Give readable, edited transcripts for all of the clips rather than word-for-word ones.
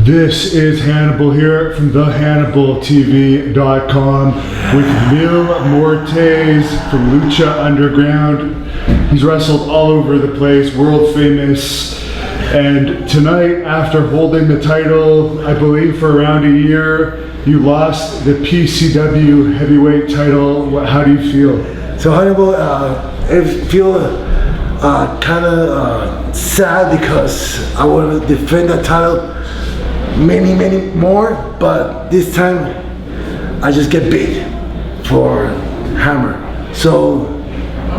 This is Hannibal here from thehannibaltv.com with Mil Muertes from Lucha Underground. He's wrestled all over the place, world famous. And tonight, after holding the title, I believe for around a year, you lost the PCW heavyweight title. How do you feel? So Hannibal, I feel kind of sad because I want to defend that title many more, but this time I just get beat for Hammer. So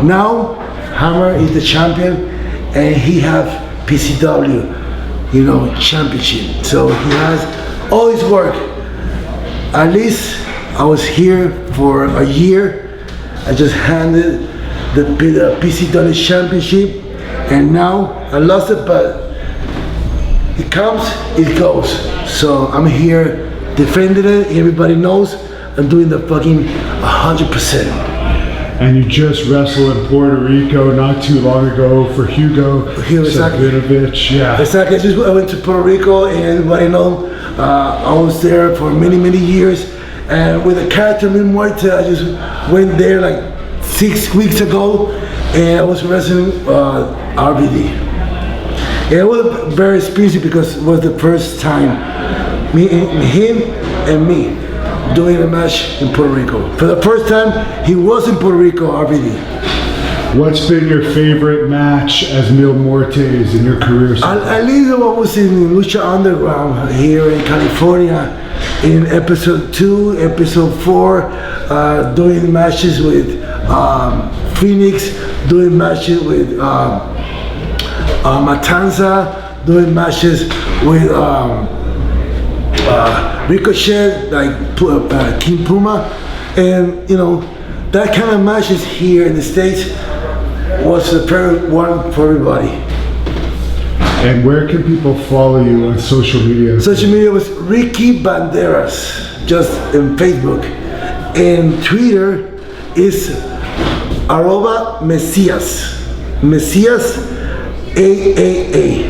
now Hammer is the champion and he have PCW, championship. So he has all his work. At least I was here for a year. I just handed the PCW championship and now I lost it, but it comes, it goes. So I'm here defending it. Everybody knows I'm doing the fucking 100%. And you just wrestled in Puerto Rico not too long ago for Hugo Savinovich. Yeah. Exactly. I went to Puerto Rico and everybody knows I was there for many years. And with the character Mil Muertes, I just went there like 6 weeks ago and I was wrestling RVD. It was very special because it was the first time him and me doing a match in Puerto Rico. For the first time, he was in Puerto Rico, RVD. What's been your favorite match as Mil Muertes in your career? At least I was in Lucha Underground here in California in episode 2, episode 4, doing matches with Phoenix, doing matches with Matanza, doing matches with Ricochet, like King Puma, and that kind of matches here in the States was the perfect one for everybody. And where can people follow you on social media? Social media was Ricky Banderas, just in Facebook, and Twitter is @Mesias AAA,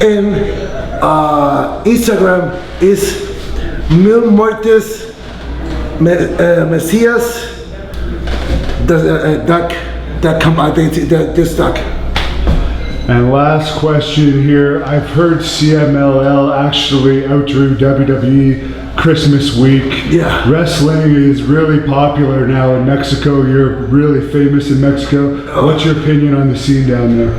and Instagram is Mil Muertes Mesias.com. I think this duck. And last question here. I've heard CMLL actually outdrew WWE Christmas week. Yeah. Wrestling is really popular now in Mexico. You're really famous in Mexico. What's your opinion on the scene down there?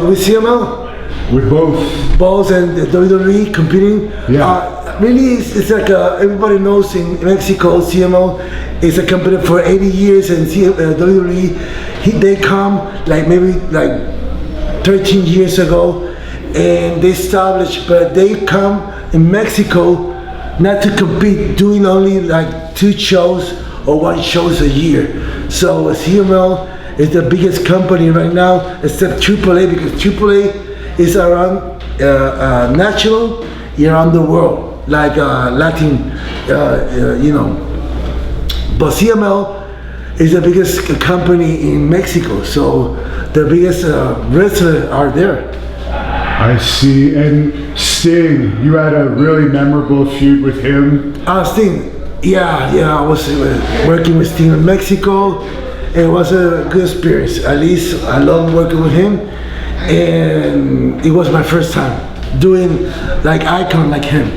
With CML? With both. Both and the WWE competing. Yeah. Really, it's like everybody knows in Mexico, CML is a company for 80 years, and WWE, they come maybe 13 years ago, and they established, but they come in Mexico not to compete, doing only 2 shows or 1 shows a year. So CML is the biggest company right now, except AAA, because AAA is around national, around the world. Like Latin, but CML is the biggest company in Mexico, so the biggest wrestlers are there. I see. And Sting, you had a really memorable feud with him. Sting, yeah, I was working with Sting in Mexico. It was a good experience. At least I love working with him, and it was my first time doing icon like him.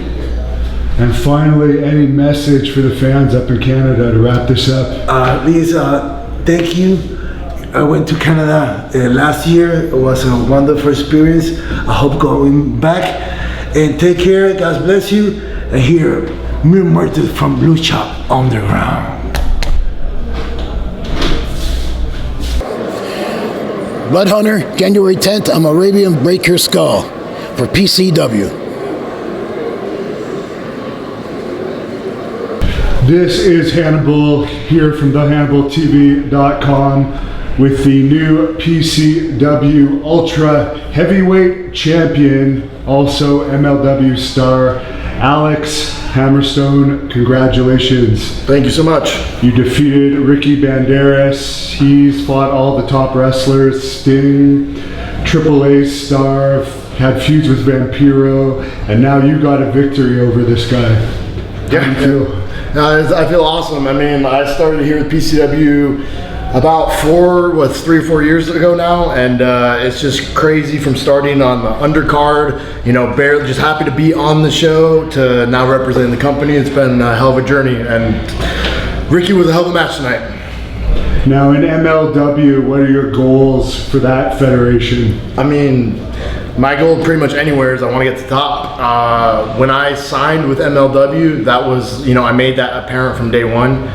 And finally, any message for the fans up in Canada to wrap this up? Please, thank you. I went to Canada last year. It was a wonderful experience. I hope going back. And take care. God bless you. And here, Mil Muertes from Lucha Underground. Blood Hunter, January 10th, I'm Arabian Break Your Skull for PCW. This is Hannibal here from thehannibaltv.com with the new PCW Ultra Heavyweight Champion, also MLW star, Alex Hammerstone. Congratulations. Thank you so much. You defeated Ricky Banderas. He's fought all the top wrestlers, Sting, AAA star, had feuds with Vampiro, and now you got a victory over this guy. How do you feel? I feel awesome. I mean, I started here with PCW about 3 or 4 years ago now, and it's just crazy from starting on the undercard, you know, barely just happy to be on the show to now representing the company. It's been a hell of a journey, and Ricky was a hell of a match tonight. Now in MLW, what are your goals for that federation? I mean, my goal pretty much anywhere is I want to get to the top. When I signed with MLW, that was, you know, I made that apparent from day one.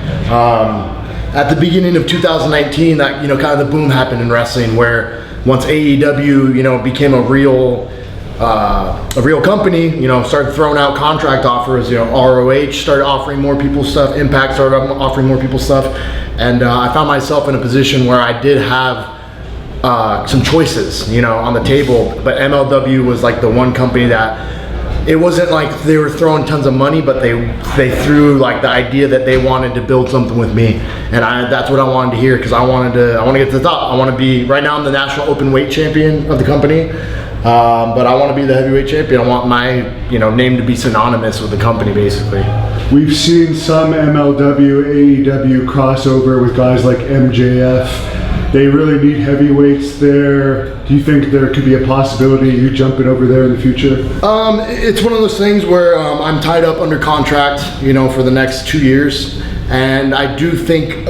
At the beginning of 2019, that, you know, kind of the boom happened in wrestling, where once AEW, you know, became a real company, you know, started throwing out contract offers. You know, ROH started offering more people stuff, Impact started offering more people stuff, and I found myself in a position where I did have some choices, you know, on the table. But MLW was like the one company that, it wasn't like they were throwing tons of money, but they threw like the idea that they wanted to build something with me, and that's what I wanted to hear, because I want to get to the top. I want to be, right now I'm the national open weight champion of the company, but I want to be the heavyweight champion. I want my, you know, name to be synonymous with the company, basically. We've seen some MLW, AEW crossover with guys like MJF. They really need heavyweights there. Do you think there could be a possibility you jumping over there in the future? It's one of those things where I'm tied up under contract, you know, for the next 2 years, and I do think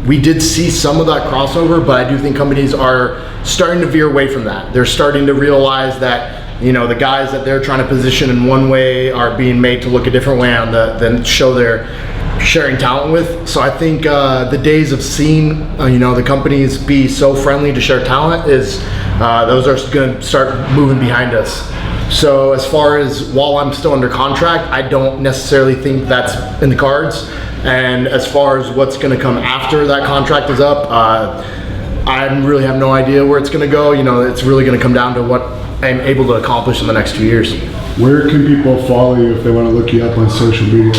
we did see some of that crossover, but I do think companies are starting to veer away from that. They're starting to realize that, you know, the guys that they're trying to position in one way are being made to look a different way on the show they're sharing talent with. So I think the days of seeing you know, the companies be so friendly to share talent is those are going to start moving behind us. So as far as while I'm still under contract, I don't necessarily think that's in the cards. And as far as what's going to come after that contract is up, I really have no idea where it's going to go. You know, it's really going to come down to what I'm able to accomplish in the next 2 years. Where can people follow you if they want to look you up on social media?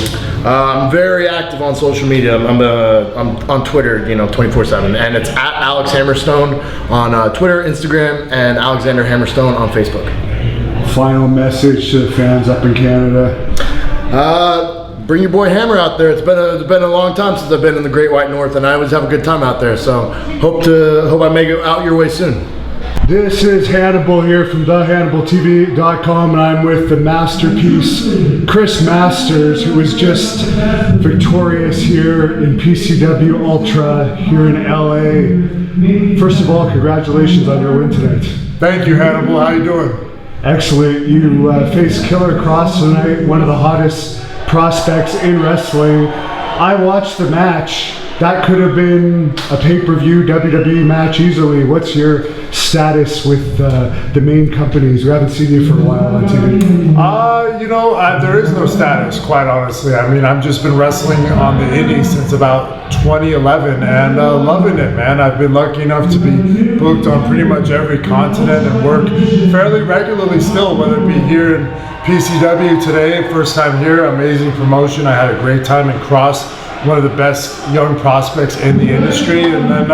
I'm very active on social media. I'm on Twitter, you know, 24/7, and it's at Alex Hammerstone on Twitter, Instagram, and Alexander Hammerstone on Facebook. Final message to the fans up in Canada. Bring your boy Hammer out there. It's been a long time since I've been in the Great White North, and I always have a good time out there. So hope I make it out your way soon. This is Hannibal here from thehannibaltv.com, and I'm with the masterpiece Chris Masters, who was just victorious here in PCW Ultra here in LA. First of all, congratulations on your win tonight. Thank you, Hannibal. How you doing? Excellent. You faced Killer Kross tonight, one of the hottest prospects in wrestling. I watched the match. That could have been a pay-per-view WWE match easily. What's your status with the main companies? We haven't seen you for a while on TV. You know, there is no status, quite honestly. I mean, I've just been wrestling on the indies since about 2011, and loving it, man. I've been lucky enough to be booked on pretty much every continent and work fairly regularly still, whether it be here in PCW today, first time here, amazing promotion. I had a great time in Kross, one of the best young prospects in the industry, and then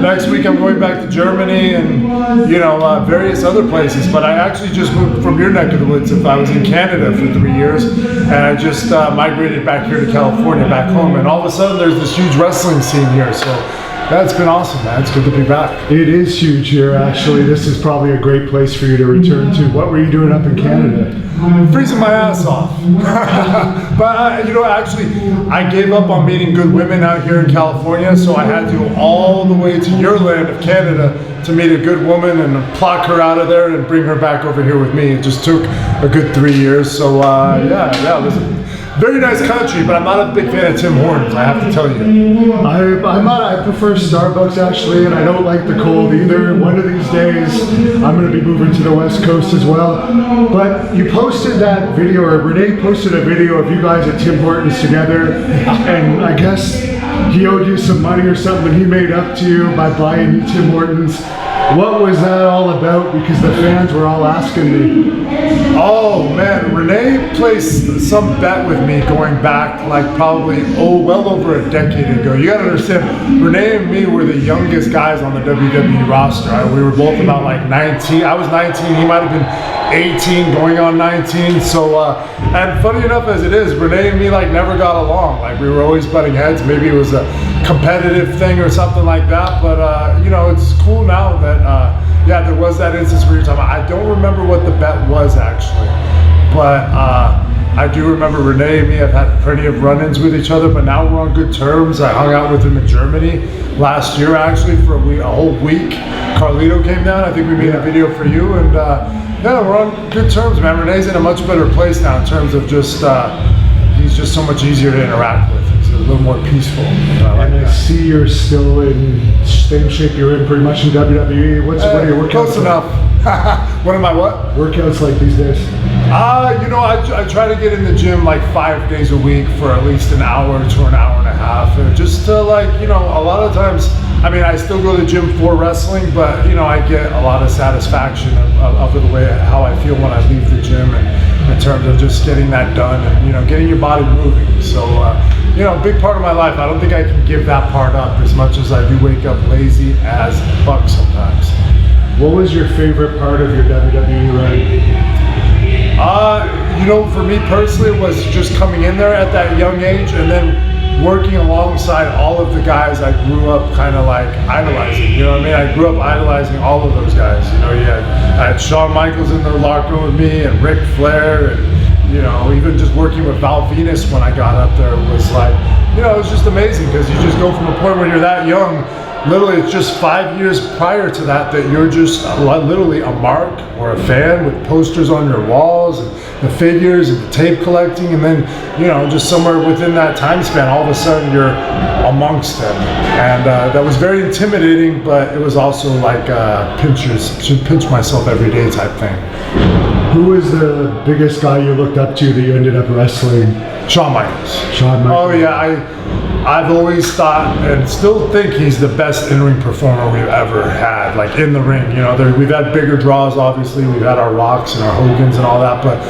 next week I'm going back to Germany and, you know, various other places. But I actually just moved from your neck of the woods. I was in Canada for 3 years, and I just migrated back here to California, back home, and all of a sudden there's this huge wrestling scene here. So that's been awesome, man. It's good to be back. It is huge here, actually. This is probably a great place for you to return to. What were you doing up in Canada? Freezing my ass off. But you know, actually, I gave up on meeting good women out here in California, so I had to go all the way to your land of Canada to meet a good woman and pluck her out of there and bring her back over here with me. It just took a good 3 years. So yeah, it was a very nice country, but I'm not a big fan of Tim Hortons, I have to tell you. I prefer Starbucks, actually, and I don't like the cold either. One of these days, I'm going to be moving to the West Coast as well. But you posted that video, or Renee posted a video of you guys at Tim Hortons together, and I guess he owed you some money or something, and he made up to you by buying Tim Hortons. What was that all about? Because the fans were all asking me. Oh man, Renee placed some bet with me going back like probably well over a decade ago. You gotta understand, Renee and me were the youngest guys on the WWE roster. We were both about like 19. I was 19, he might have been 18 going on 19. So and funny enough as it is, Renee and me like never got along. Like we were always butting heads. Maybe it was a competitive thing or something like that, but you know, it's cool now that yeah, there was that instance where you're talking about. I don't remember what the bet was actually, but I do remember Renee and me have had plenty of run-ins with each other, but now we're on good terms. I hung out with him in Germany last year actually for a whole week. Carlito came down. I think we made a video for you, and yeah, we're on good terms, man. Renee's in a much better place now in terms of just he's just so much easier to interact with. He's a little more peaceful. I see you're still in same shape you're in pretty much in WWE. What are your workouts? Close enough. What am I what? Workouts like these days? You know, I try to get in the gym like 5 days a week for at least an hour to an hour and a half. And just to like, you know, a lot of times, I mean, I still go to the gym for wrestling, but you know, I get a lot of satisfaction of the way how I feel when I leave the gym, and in terms of just getting that done and, you know, getting your body moving. So, you know, a big part of my life, I don't think I can give that part up as much as I do wake up lazy as fuck sometimes. What was your favorite part of your WWE run? You know, for me personally, it was just coming in there at that young age and then working alongside all of the guys I grew up kind of like idolizing. You know what I mean? I grew up idolizing all of those guys. You know, I had Shawn Michaels in the locker room with me, and Ric Flair, and you know, even just working with Val Venus when I got up there was like, you know, it was just amazing because you just go from a point when you're that young. Literally, it's just 5 years prior to that you're just literally a mark or a fan with posters on your walls and the figures and the tape collecting, and then, you know, just somewhere within that time span, all of a sudden you're amongst them. And that was very intimidating, but it was also like pinch myself every day type thing. Who was the biggest guy you looked up to that you ended up wrestling? Shawn Michaels. Shawn Michaels. Oh yeah, I've always thought and still think he's the best in-ring performer we've ever had, like in the ring. You know, we've had bigger draws, obviously. We've had our Rocks and our Hogans and all that, but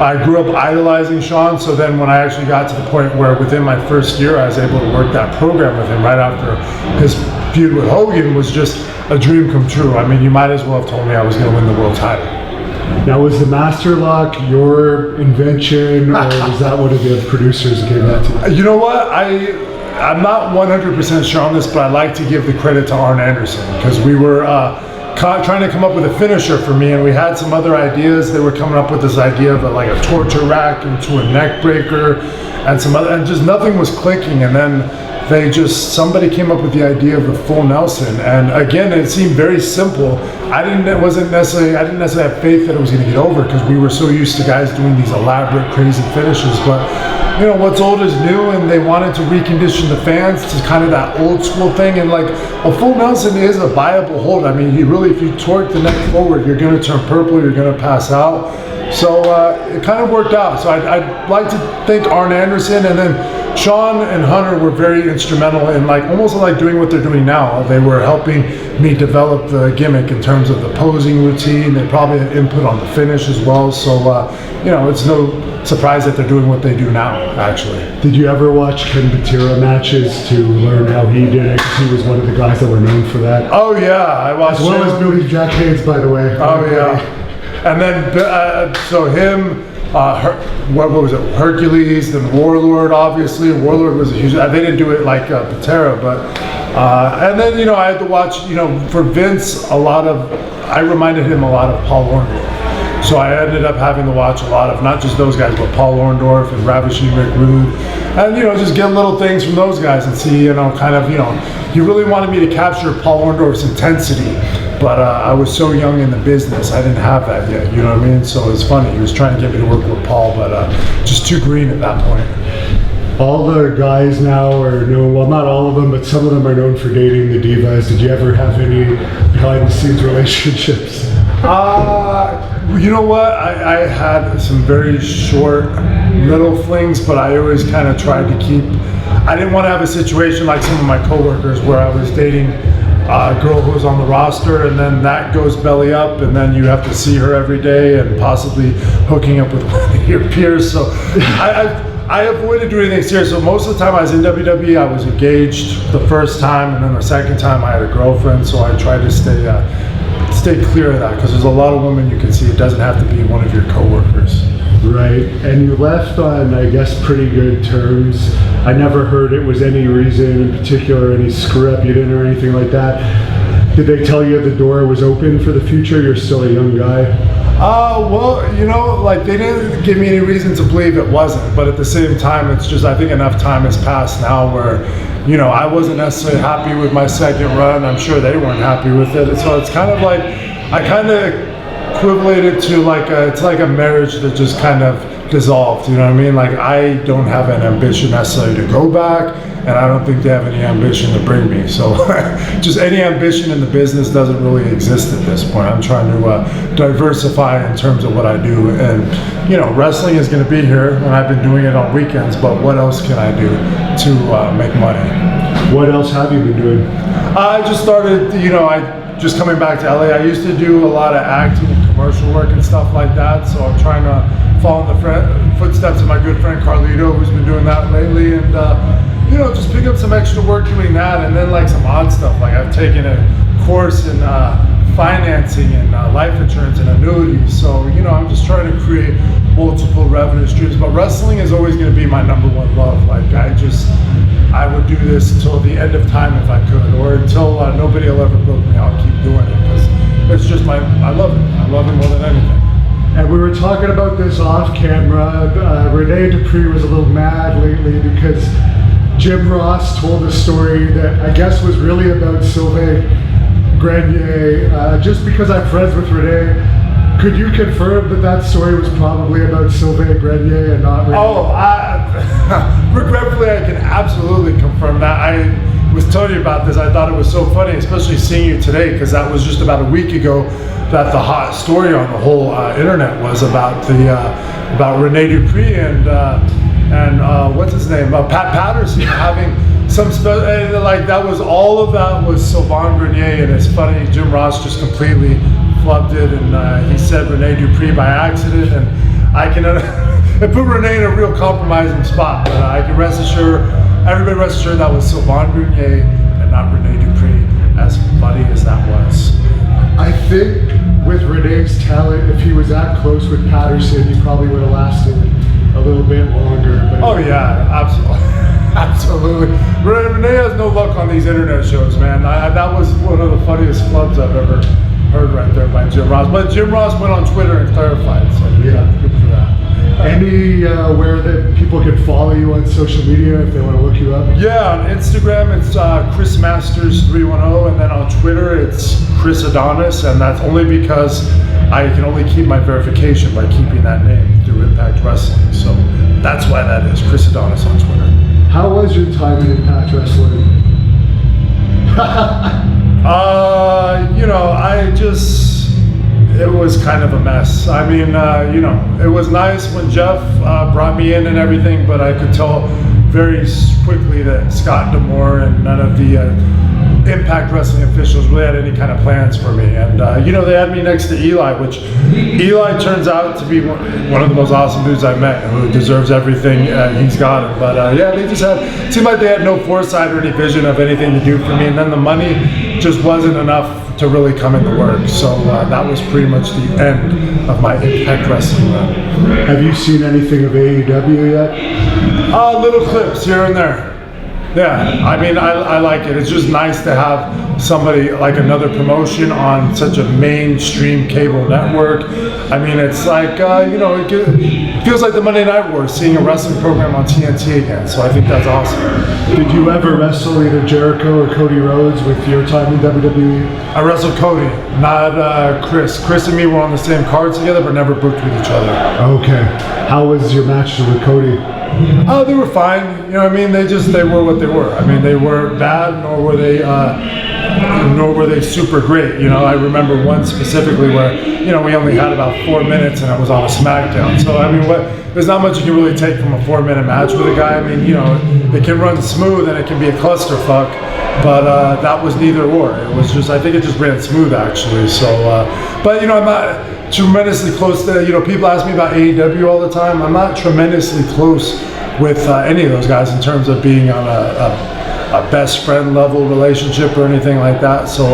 I grew up idolizing Shawn, so then when I actually got to the point where within my first year I was able to work that program with him right after his feud with Hogan was just a dream come true. I mean, you might as well have told me I was going to win the world title. Now, was the Master Lock your invention, or was that one of the producers gave that to you? You know what? I'm not 100% sure on this, but I like to give the credit to Arn Anderson, because we were trying to come up with a finisher for me, and we had some other ideas. They were coming up with this idea of like a torture rack into a neck breaker and some other, and just nothing was clicking. And then somebody came up with the idea of the full Nelson, and again, it seemed very simple. I didn't necessarily have faith that it was going to get over, because we were so used to guys doing these elaborate, crazy finishes. But you know, what's old is new, and they wanted to recondition the fans to kind of that old school thing. And like a full Nelson is a viable hold. I mean, if you torque the neck forward, you're going to turn purple, you're going to pass out. So it kind of worked out. So I'd like to thank Arn Anderson, and then Shawn and Hunter were very instrumental in like almost like doing what they're doing now. They were helping me develop the gimmick in terms of the posing routine. They probably had input on the finish as well. So you know, it's no surprise that they're doing what they do now, actually. Did you ever watch Ken Patera matches to learn how he did it? Because he was one of the guys that were known for that. Oh yeah, I watched. As well as Billy Jack Haynes, by the way. Oh yeah. And then, so him, what was it, Hercules, then Warlord, obviously. Warlord was a huge, they didn't do it like Patera, but, and then, you know, I had to watch, you know, for Vince, I reminded him a lot of Paul Orndorff. So I ended up having to watch a lot of, not just those guys, but Paul Orndorff and Ravishing Rick Rude. And, you know, just get little things from those guys and see, you know, kind of, you know, he really wanted me to capture Paul Orndorff's intensity. But I was so young in the business, I didn't have that yet, you know what I mean? So it's funny, he was trying to get me to work with Paul, but just too green at that point. All the guys now are known, well, not all of them, but some of them are known for dating the divas. Did you ever have any behind-the-scenes relationships? You know what? I had some very short little flings, but I always kind of tried to keep, I didn't want to have a situation like some of my coworkers where I was dating girl who's on the roster, and then that goes belly up, and then you have to see her every day and possibly hooking up with one of your peers. So I avoided doing anything serious. So most of the time I was in WWE, I was engaged the first time, and then the second time I had a girlfriend. So I tried to stay clear of that, because there's a lot of women you can see. It doesn't have to be one of your coworkers. Right, and you left on, I guess, pretty good terms. I never heard it was any reason in particular, any screw up you did or anything like that. Did they tell you the door was open for the future? You're still a young guy. Well, you know, like, they didn't give me any reason to believe it wasn't, but at the same time, it's just, I think enough time has passed now where, you know, I wasn't necessarily happy with my second run. I'm sure they weren't happy with it. So it's kind of like, I kind of equivalent it to like it's like a marriage that just kind of dissolved, you know what I mean? Like, I don't have an ambition necessarily to go back, and I don't think they have any ambition to bring me. So just any ambition in the business doesn't really exist at this point. I'm trying to diversify in terms of what I do, and you know, wrestling is going to be here, and I've been doing it on weekends, but what else can I do to make money? What else have you been doing? I just started, you know, just coming back to LA. I used to do a lot of acting and commercial work and stuff like that, so I'm trying to follow in the footsteps of my good friend Carlito, who's been doing that lately, and you know, just pick up some extra work doing that, and then like some odd stuff. Like, I've taken a course in financing and life insurance and annuities, so you know, I'm just trying to create multiple revenue streams. But wrestling is always going to be my number one love. Like, I would do this until the end of time if I could, or until nobody will ever book me. I'll keep doing it, because it's just I love it. I love it more than anything. And we were talking about this off camera. Rene Dupree was a little mad lately because Jim Ross told a story that I guess was really about Sylvain Grenier. Just because I'm friends with Rene, could you confirm that that story was probably about Sylvain Grenier and not Rene? Regretfully, I can absolutely confirm that. I was telling you about this. I thought it was so funny, especially seeing you today, because that was just about a week ago that the hot story on the whole internet was about about Rene Dupree and what's his name, Pat Patterson having some like that was all of that was Sylvain Grenier. And it's funny, Jim Ross just completely flubbed it, and he said Rene Dupree by accident, and I can it put Rene in a real compromising spot, but I can everybody rest assured that was Sylvain Grenier and not Rene Dupree, as funny as that was. I think with Rene's talent, if he was that close with Patterson, he probably would have lasted a little bit longer. But oh yeah, absolutely. Absolutely. Rene has no luck on these internet shows, man. That was one of the funniest flubs I've ever heard right there by Jim Ross. But Jim Ross went on Twitter and clarified, so yeah, good for that. Anywhere that people can follow you on social media if they want to look you up? Yeah, on Instagram it's Chris Masters 310, and then on Twitter it's Chris Adonis, and that's only because I can only keep my verification by keeping that name through Impact Wrestling. So that's why that is Chris Adonis on Twitter. How was your time in Impact Wrestling? You know, it was kind of a mess. I mean, you know, it was nice when Jeff brought me in and everything, but I could tell very quickly that Scott D'Amore and none of the Impact Wrestling officials really had any kind of plans for me. And, you know, they had me next to Eli, which Eli turns out to be one of the most awesome dudes I've met, who deserves everything he's got. But, yeah, they just it seemed like they had no foresight or any vision of anything to do for me. And then the money just wasn't enough to really come into work. So that was pretty much the end of my Impact Wrestling run. Have you seen anything of AEW yet? Little clips here and there. Yeah, I mean, I like it. It's just nice to have somebody like another promotion on such a mainstream cable network. I mean, it's like, you know, it feels like the Monday Night Wars, seeing a wrestling program on TNT again. So I think that's awesome. Did you ever wrestle either Jericho or Cody Rhodes with your time in WWE? I wrestled Cody, not Chris. Chris and me were on the same card together, but never booked with each other. Okay. How was your match with Cody? Oh, they were fine. You know what I mean? They were what they were. I mean, they weren't bad, nor were they super great. You know, I remember one specifically where, you know, we only had about 4 minutes and it was on a SmackDown. So, I mean, there's not much you can really take from a 4-minute match with a guy. I mean, you know, it can run smooth and it can be a clusterfuck, but that was neither or. It was just, I think it just ran smooth actually. So, but you know, I'm not tremendously close to, you know, people ask me about AEW all the time. I'm not tremendously close with any of those guys in terms of being on a best friend level relationship or anything like that. So,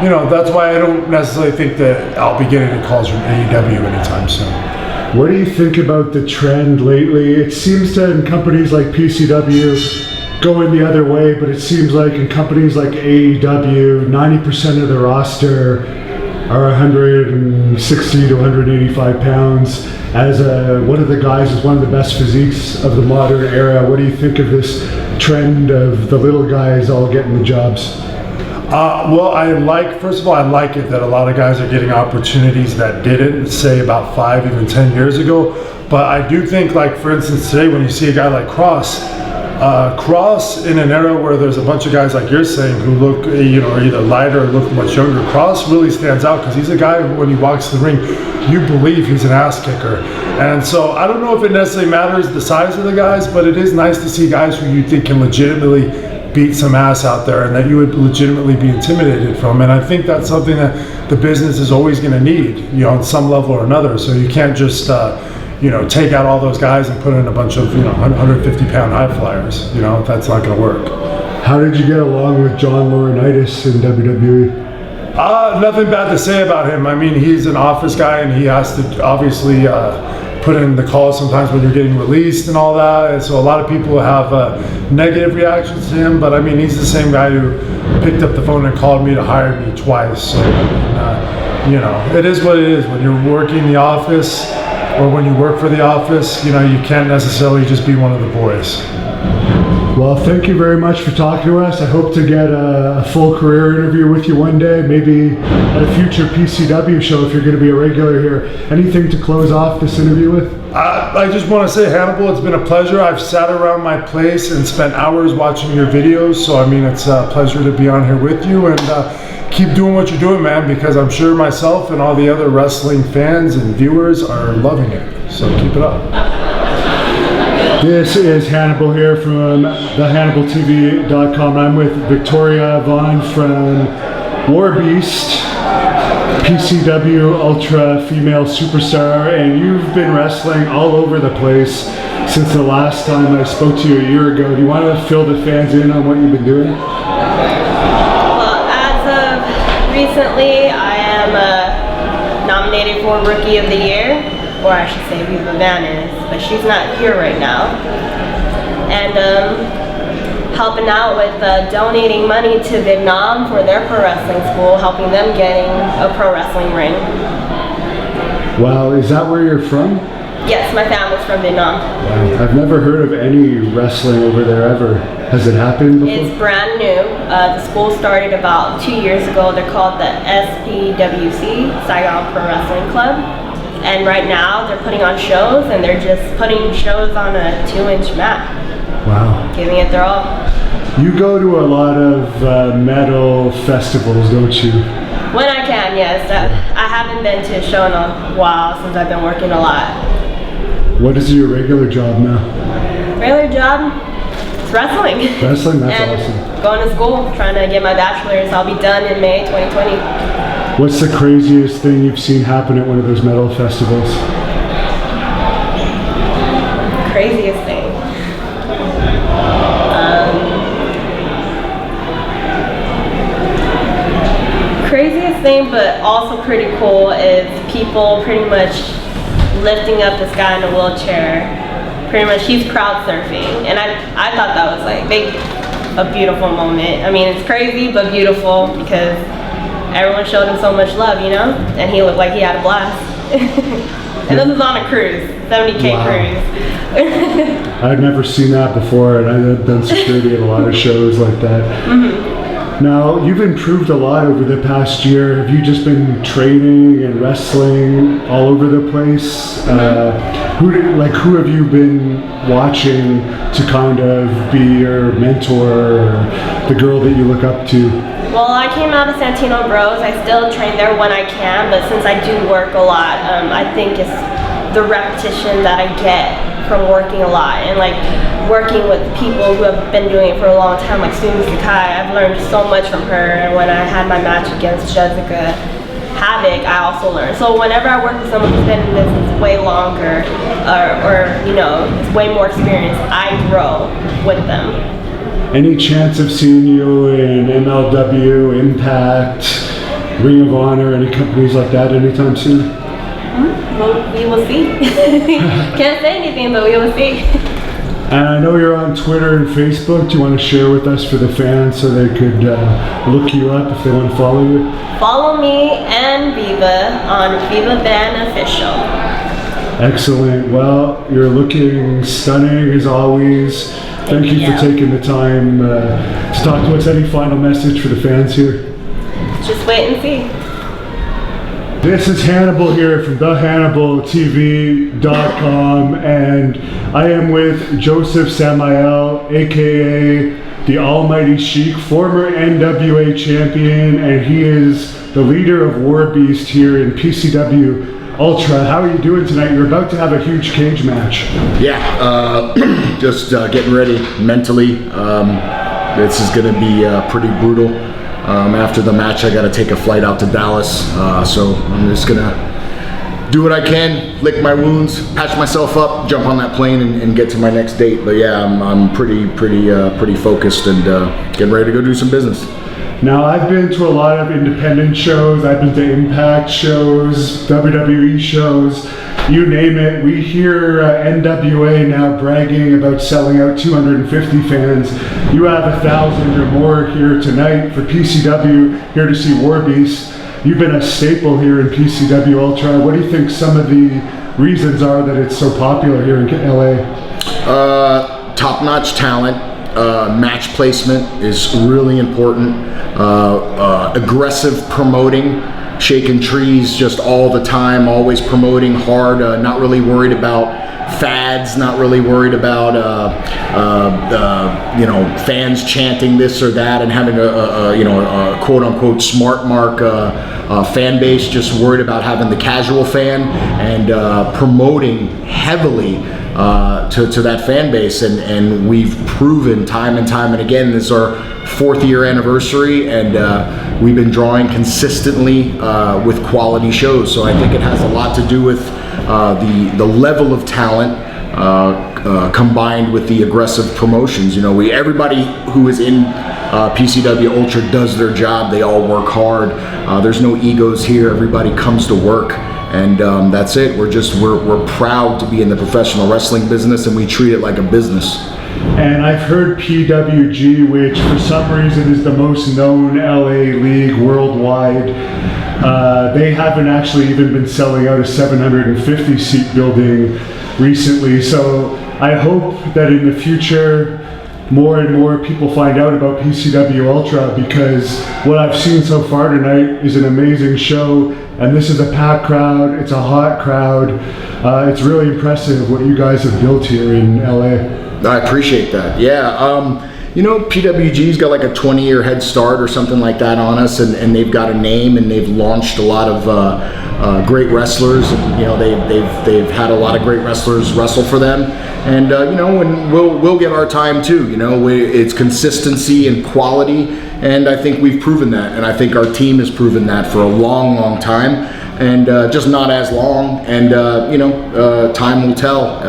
you know, that's why I don't necessarily think that I'll be getting any calls from AEW anytime soon. What do you think about the trend lately? It seems to, in companies like PCW, going the other way, but it seems like in companies like AEW, 90% of the roster are 160 to 185 pounds. As one of the guys is one of the best physiques of the modern era, what do you think of this trend of the little guys all getting the jobs? Well, first of all, I like it that a lot of guys are getting opportunities that didn't, say, about 5, even 10 years ago. But I do think, like, for instance, today when you see a guy like Kross in an era where there's a bunch of guys like you're saying who look, you know, either lighter or look much younger, Kross really stands out because he's a guy who, when he walks the ring, you believe he's an ass kicker. And so I don't know if it necessarily matters the size of the guys, but it is nice to see guys who you think can legitimately beat some ass out there and that you would legitimately be intimidated from. And I think that's something that the business is always going to need, you know, on some level or another. So you can't just you know, take out all those guys and put in a bunch of, you know, 150-pound high flyers. You know, that's not going to work. How did you get along with John Laurinaitis in WWE? Nothing bad to say about him. I mean, he's an office guy and he has to obviously put in the calls sometimes when you're getting released and all that. And so a lot of people have negative reactions to him, but I mean, he's the same guy who picked up the phone and called me to hire me twice. So, I mean, you know, it is what it is. When you're working the office, or when you work for the office, you know, you can't necessarily just be one of the boys. Well, thank you very much for talking to us. I hope to get a full career interview with you one day, maybe at a future PCW show if you're going to be a regular here. Anything to close off this interview with? I just want to say, Hannibal, it's been a pleasure. I've sat around my place and spent hours watching your videos, so I mean, it's a pleasure to be on here with you, and keep doing what you're doing, man, because I'm sure myself and all the other wrestling fans and viewers are loving it. So keep it up. This is Hannibal here from thehannibaltv.com. I'm with Victorya Vaughn from War Beast, PCW Ultra female superstar, and you've been wrestling all over the place since the last time I spoke to you a year ago. Do you want to fill the fans in on what you've been doing? Recently, I am nominated for Rookie of the Year, or I should say Viva Van is, but she's not here right now. And helping out with donating money to Vietnam for their pro wrestling school, helping them getting a pro wrestling ring. Wow, is that where you're from? Yes, my family's from Vietnam. Wow. I've never heard of any wrestling over there ever. Has it happened before? It's brand new. The school started about 2 years ago. They're called the SPWC, Saigon Pro Wrestling Club. And right now they're putting on shows, and they're just putting shows on a 2-inch mat. Wow. Giving it their all. You go to a lot of metal festivals, don't you? When I can, yes. I haven't been to a show in a while since I've been working a lot. What is your regular job now? Regular job? It's wrestling. Wrestling? That's and awesome. Going to school, trying to get my bachelor's. I'll be done in May 2020. What's the craziest thing you've seen happen at one of those metal festivals? Craziest thing? Craziest thing, but also pretty cool, is people pretty much lifting up this guy in a wheelchair. Pretty much, he's crowd surfing, and I thought that was like a beautiful moment. I mean, it's crazy but beautiful because everyone showed him so much love, you know, and he looked like he had a blast. And this was on a cruise, 70K Wow. cruise. I've never seen that before, and I've done security at a lot of shows like that. Mm-hmm. Now, you've improved a lot over the past year. Have you just been training and wrestling all over the place? Who have you been watching to kind of be your mentor or the girl that you look up to? Well, I came out of Santino Bros. I still train there when I can, but since I do work a lot, I think it's the repetition that I get from working a lot and like working with people who have been doing it for a long time, like Sumi Sakai. I've learned so much from her, and when I had my match against Jessica Havoc, I also learned. So whenever I work with someone who's been in this way longer, or it's way more experience, I grow with them. Any chance of seeing you in MLW, Impact, Ring of Honor, any companies like that anytime soon? Well, we will see. Can't say anything, but we will see. And I know you're on Twitter and Facebook. Do you want to share with us for the fans so they could look you up if they want to follow you? Follow me and Viva on Viva Van Official. Excellent. Well, you're looking stunning as always. Thank you for taking the time to talk to us. Any final message for the fans here? Just wait and see. This is Hannibal here from thehannibaltv.com, and I am with Josef Samael, aka the Almighty Sheik, former NWA champion, and he is the leader of War Beast here in PCW Ultra. How are you doing tonight? You're about to have a huge cage match. Yeah, just getting ready mentally. This is going to be pretty brutal. After the match, I got to take a flight out to Dallas, so I'm just going to do what I can, lick my wounds, patch myself up, jump on that plane, and get to my next date. But yeah, I'm pretty focused and getting ready to go do some business. Now, I've been to a lot of independent shows. I've been to Impact shows, WWE shows, you name it. We hear NWA now bragging about selling out 250 fans. You have 1,000 or more here tonight for PCW, here to see War Beast. You've been a staple here in PCW Ultra. What do you think some of the reasons are that it's so popular here in LA? Top-notch talent. Match placement is really important. Aggressive promoting, shaking trees just all the time, always promoting hard, not really worried about fads, not really worried about fans chanting this or that and having a quote-unquote smart mark fan base, just worried about having the casual fan and promoting heavily to that fan base, and we've proven time and time and again. This is our 4th year anniversary, and we've been drawing consistently with quality shows. So I think it has a lot to do with the level of talent combined with the aggressive promotions. Everybody who is in PCW Ultra does their job. They all work hard. There's no egos here. Everybody comes to work. And that's it. We're proud to be in the professional wrestling business, and we treat it like a business. And I've heard PWG, which for some reason is the most known LA league worldwide, they haven't actually even been selling out a 750 seat building recently. So I hope that in the future more and more people find out about PCW Ultra, because what I've seen so far tonight is an amazing show, and this is a packed crowd, it's a hot crowd. It's really impressive what you guys have built here in LA. I appreciate that. Yeah, PWG's got like a 20-year head start or something like that on us, and they've got a name, and they've launched a lot of great wrestlers, and they've had a lot of great wrestlers wrestle for them, and and we'll get our time too. It's consistency and quality, and I think we've proven that, and I think our team has proven that for a long time. And just not as long, and time will tell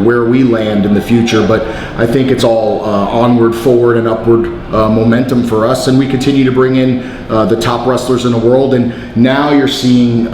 where we land in the future, but I think it's all onward, forward, and upward momentum for us, and we continue to bring in the top wrestlers in the world, and now you're seeing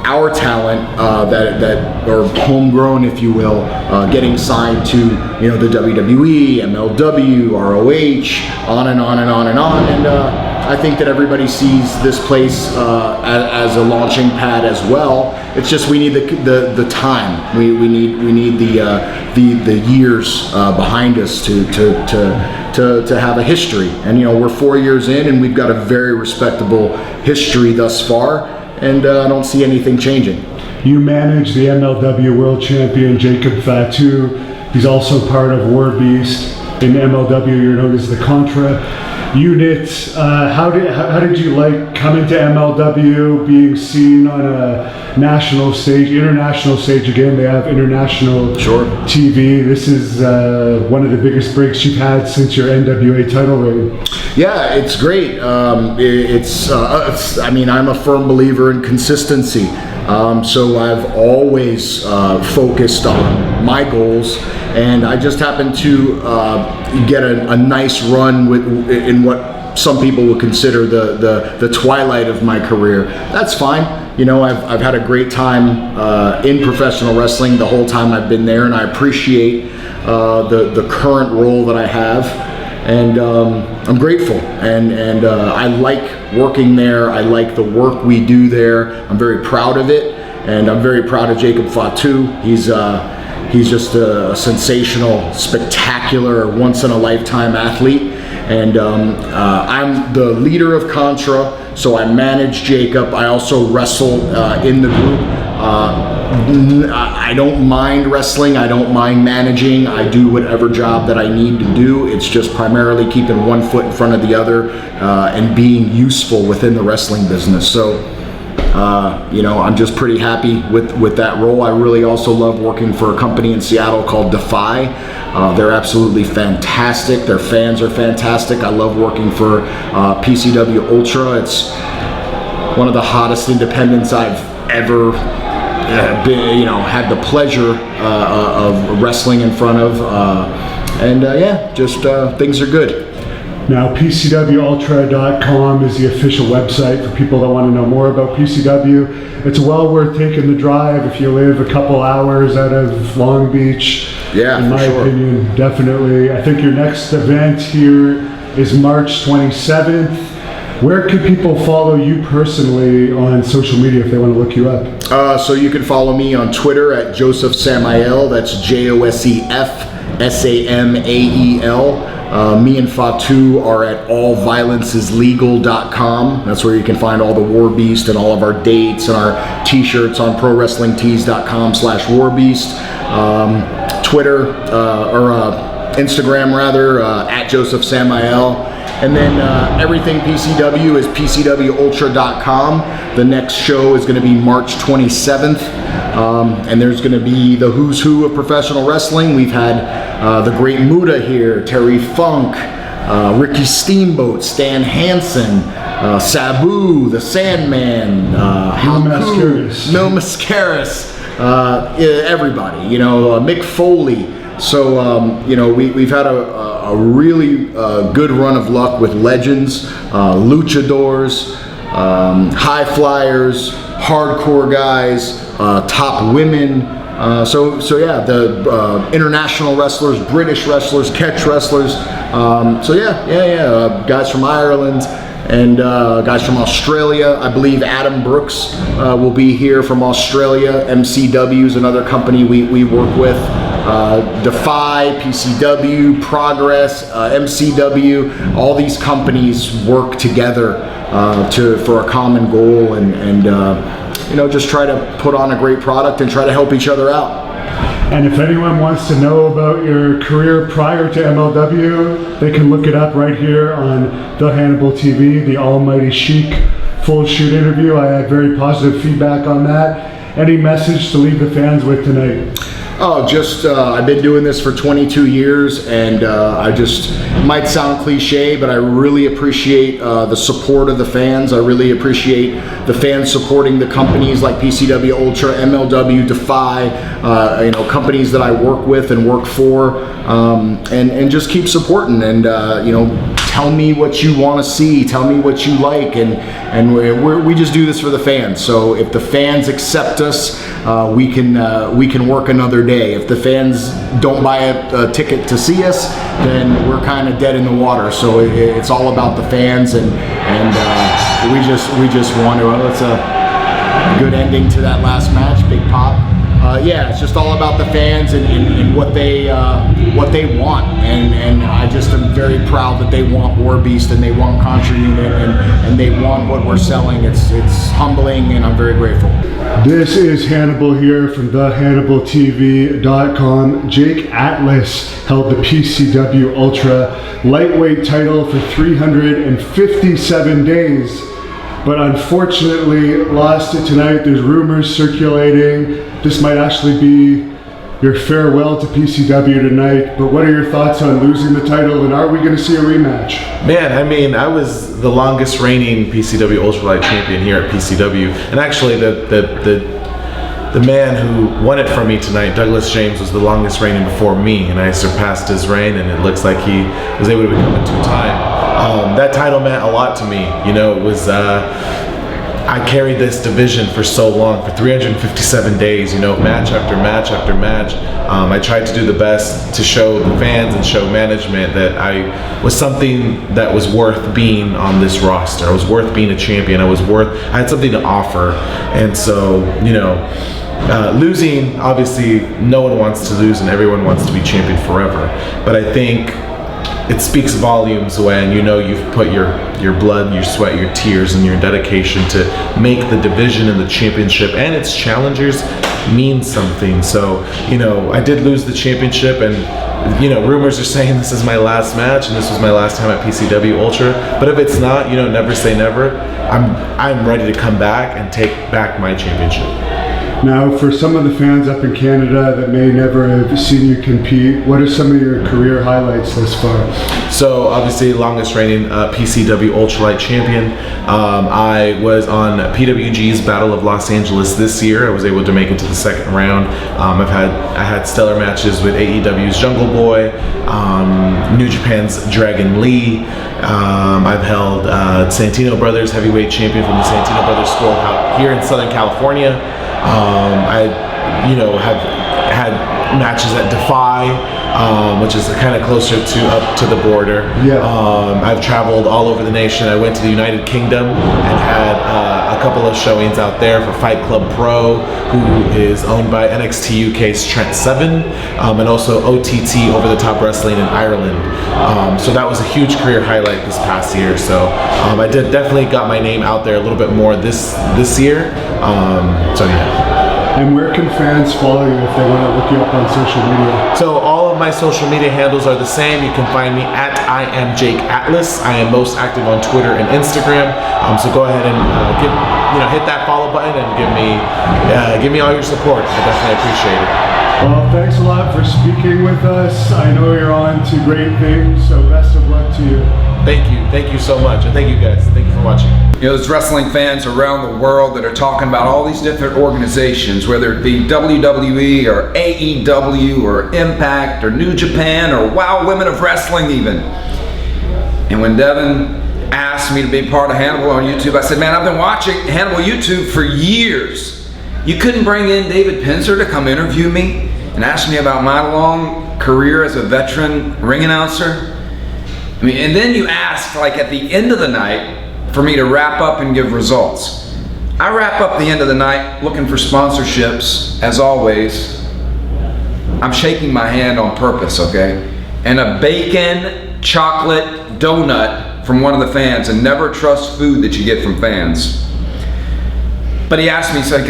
our talent that are homegrown, if you will, getting signed to the WWE, MLW, ROH, on and on and on and on. And I think that everybody sees this place as a launching pad as well. It's just we need the time. We need the years behind us to have a history. And we're 4 years in, and we've got a very respectable history thus far. And I don't see anything changing. You manage the MLW World Champion Jacob Fatu. He's also part of War Beast. In MLW, you're known as the Contra unit. How did you like coming to MLW, being seen on a national stage, international stage again? They have international TV. This is one of the biggest breaks you've had since your NWA title reign. Yeah, it's great. I mean, I'm a firm believer in consistency. So I've always focused on my goals, and I just happened to get a nice run in what some people would consider the twilight of my career. That's fine. I've had a great time in professional wrestling the whole time I've been there, and I appreciate the current role that I have. And I'm grateful, and I like working there. I like the work we do there. I'm very proud of it, and I'm very proud of Jacob Fatu. He's just a sensational, spectacular, once-in-a-lifetime athlete. And I'm the leader of Contra, so I manage Jacob. I also wrestle in the group. I don't mind wrestling. I don't mind managing. I do whatever job that I need to do. It's just primarily keeping one foot in front of the other and being useful within the wrestling business. So, I'm just pretty happy with that role. I really also love working for a company in Seattle called Defy. They're absolutely fantastic. Their fans are fantastic. I love working for PCW Ultra. It's one of the hottest independents I've ever had the pleasure of wrestling in front of, things are good. Now, PCWUltra.com is the official website for people that want to know more about PCW. It's well worth taking the drive if you live a couple hours out of Long Beach. Yeah, in my opinion, definitely. I think your next event here is March 27th. Where can people follow you personally on social media if they want to look you up? So you can follow me on Twitter at Josef Samael. That's JOSEF SAMAEL. Me and Fatu are at allviolenceslegal.com. That's where you can find all the War Beast and all of our dates and our t-shirts on prowrestlingtees.com/warbeast. Twitter, or Instagram rather, at Josef Samael. And then everything PCW is PCWUltra.com. The next show is going to be March 27th. And there's going to be the who's who of professional wrestling. We've had the Great Muta here, Terry Funk, Ricky Steamboat, Stan Hansen, Sabu, the Sandman, Mil Muertes, everybody, Mick Foley. So, we've had a really good run of luck with legends, luchadors, high flyers, hardcore guys, top women. The international wrestlers, British wrestlers, catch wrestlers. Guys from Ireland and guys from Australia. I believe Adam Brooks will be here from Australia. MCW is another company we work with. Defy, PCW, Progress, MCW, all these companies work together for a common goal and just try to put on a great product and try to help each other out. And if anyone wants to know about your career prior to MLW, they can look it up right here on the Hannibal TV, the Almighty Sheik full shoot interview. I had very positive feedback on that. Any message to leave the fans with tonight? Oh, I've been doing this for 22 years, and it might sound cliche, but I really appreciate the support of the fans. I really appreciate the fans supporting the companies like PCW Ultra, MLW, Defy, companies that I work with and work for, and just keep supporting and, tell me what you want to see, tell me what you like, and we just do this for the fans. So if the fans accept us, we can work another day. If the fans don't buy a ticket to see us, then we're kind of dead in the water. So it's all about the fans, and we just want to. Well, it's a good ending to that last match. Big pop. Yeah, it's just all about the fans and what they want, and I just am very proud that they want War Beast and they want Contra Unit and they want what we're selling. It's humbling, and I'm very grateful. This is Hannibal here from thehannibaltv.com. Jake Atlas held the PCW Ultra lightweight title for 357 days, but unfortunately lost it tonight. There's rumors circulating this might actually be your farewell to PCW tonight, but what are your thoughts on losing the title, and are we going to see a rematch? Man, I mean, I was the longest reigning PCW Ultralight champion here at PCW, and actually the man who won it from me tonight, Douglas James, was the longest reigning before me, and I surpassed his reign, and it looks like he was able to become a two-time. That title meant a lot to me. You know, it was I carried this division for so long, for 357 days, you know, match after match after match. I tried to do the best to show the fans and show management that I was something that was worth being on this roster. I was worth being a champion. I had something to offer. And so, you know, losing, obviously no one wants to lose and everyone wants to be champion forever. But I think it speaks volumes when you know you've put your blood, your sweat, your tears, and your dedication to make the division and the championship and its challengers mean something. So, you know, I did lose the championship, and you know, rumors are saying this is my last match and this was my last time at PCW Ultra. But if it's not, you know, never say never. I'm ready to come back and take back my championship. Now, for some of the fans up in Canada that may never have seen you compete, what are some of your career highlights thus far? So, obviously, longest reigning PCW Ultralight champion. I was on PWG's Battle of Los Angeles this year. I was able to make it to the second round. I had stellar matches with AEW's Jungle Boy, New Japan's Dragon Lee. I've held Santino Brothers heavyweight champion from the Santino Brothers School out here in Southern California. I, you know, have had matches at Defy, which is kind of closer to up to the border. Yeah. I've traveled all over the nation. I went to the United Kingdom and had a couple of showings out there for Fight Club Pro, who is owned by NXT UK's Trent Seven, and also OTT Over the Top Wrestling in Ireland. So that was a huge career highlight this past year. So I definitely got my name out there a little bit more this year. So yeah. And where can fans follow you if they want to look you up on social media? So all of my social media handles are the same. You can find me at I am Jake Atlas. I am most active on Twitter and Instagram. So go ahead and hit that follow button and give me all your support. I definitely appreciate it. Well, thanks a lot for speaking with us. I know you're on to great things, so best of luck to you. Thank you so much, and thank you guys. Thank you for watching. You know, there's wrestling fans around the world that are talking about all these different organizations, whether it be WWE or AEW or Impact or New Japan or Wow Women of Wrestling even. And when Devin asked me to be part of Hannibal on YouTube, I said, man, I've been watching Hannibal YouTube for years. You couldn't bring in David Pinzer to come interview me and ask me about my long career as a veteran ring announcer? I mean, and then you ask, like at the end of the night, for me to wrap up and give results. I wrap up the end of the night looking for sponsorships, as always. I'm shaking my hand on purpose, okay? And a bacon chocolate donut from one of the fans, and never trust food that you get from fans. But he asked me, he said,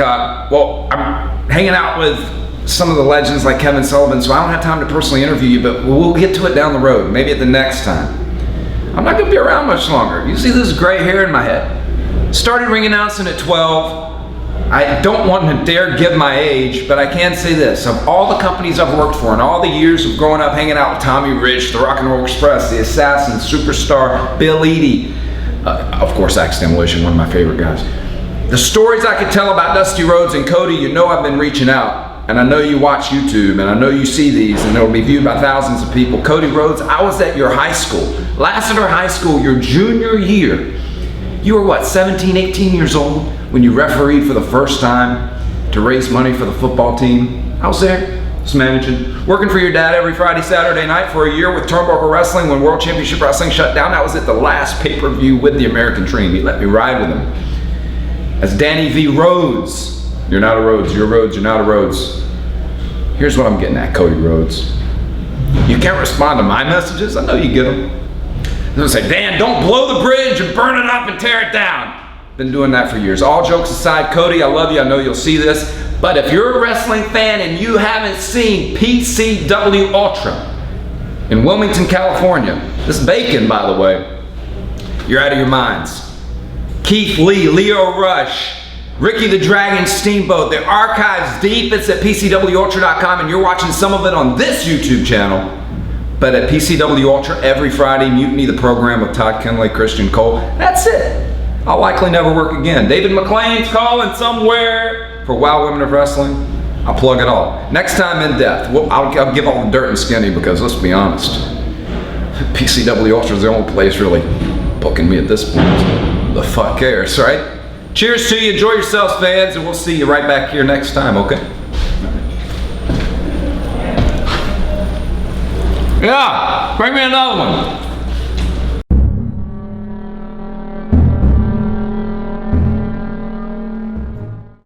well, I'm hanging out with some of the legends like Kevin Sullivan, so I don't have time to personally interview you, but we'll get to it down the road, maybe at the next time. I'm not gonna be around much longer. You see this gray hair in my head. Started ring announcing at 12. I don't want to dare give my age, but I can say this. Of all the companies I've worked for and all the years of growing up hanging out with Tommy Rich, the Rock and Roll Express, the Assassin, Superstar, Bill Eadie, of course Axe Demolition, one of my favorite guys. The stories I could tell about Dusty Rhodes and Cody, you know I've been reaching out. And I know you watch YouTube, and I know you see these, and they'll be viewed by thousands of people. Cody Rhodes, I was at your high school. Lassiter High School, your junior year. You were what, 17, 18 years old when you refereed for the first time to raise money for the football team? I was there, just managing. Working for your dad every Friday, Saturday night for a year with Turnbuckle Wrestling when World Championship Wrestling shut down. That was at the last pay-per-view with the American Dream. He let me ride with him. As Danny V. Rhodes. You're not a Rhodes, you're Rhodes, you're not a Rhodes. Here's what I'm getting at, Cody Rhodes. You can't respond to my messages? I know you get them. They'll say, Dan, don't blow the bridge and burn it up and tear it down. Been doing that for years. All jokes aside, Cody, I love you. I know you'll see this. But if you're a wrestling fan and you haven't seen PCW Ultra in Wilmington, California, this bacon, by the way, you're out of your minds. Keith Lee, Leo Rush, Ricky the Dragon Steamboat. The archive's deep. It's at PCWUltra.com, and you're watching some of it on this YouTube channel. But at PCW Ultra every Friday, Mutiny the program with Todd Kenley, Christian Cole. That's it. I'll likely never work again. David McLean's calling somewhere for Wow Women of Wrestling. I'll plug it all. Next time in depth, I'll give all the dirt and skinny because let's be honest, PCW Ultra is the only place really booking me at this point. The fuck cares, right? Cheers to you. Enjoy yourselves, fans, and we'll see you right back here next time, okay? Yeah, bring me another one.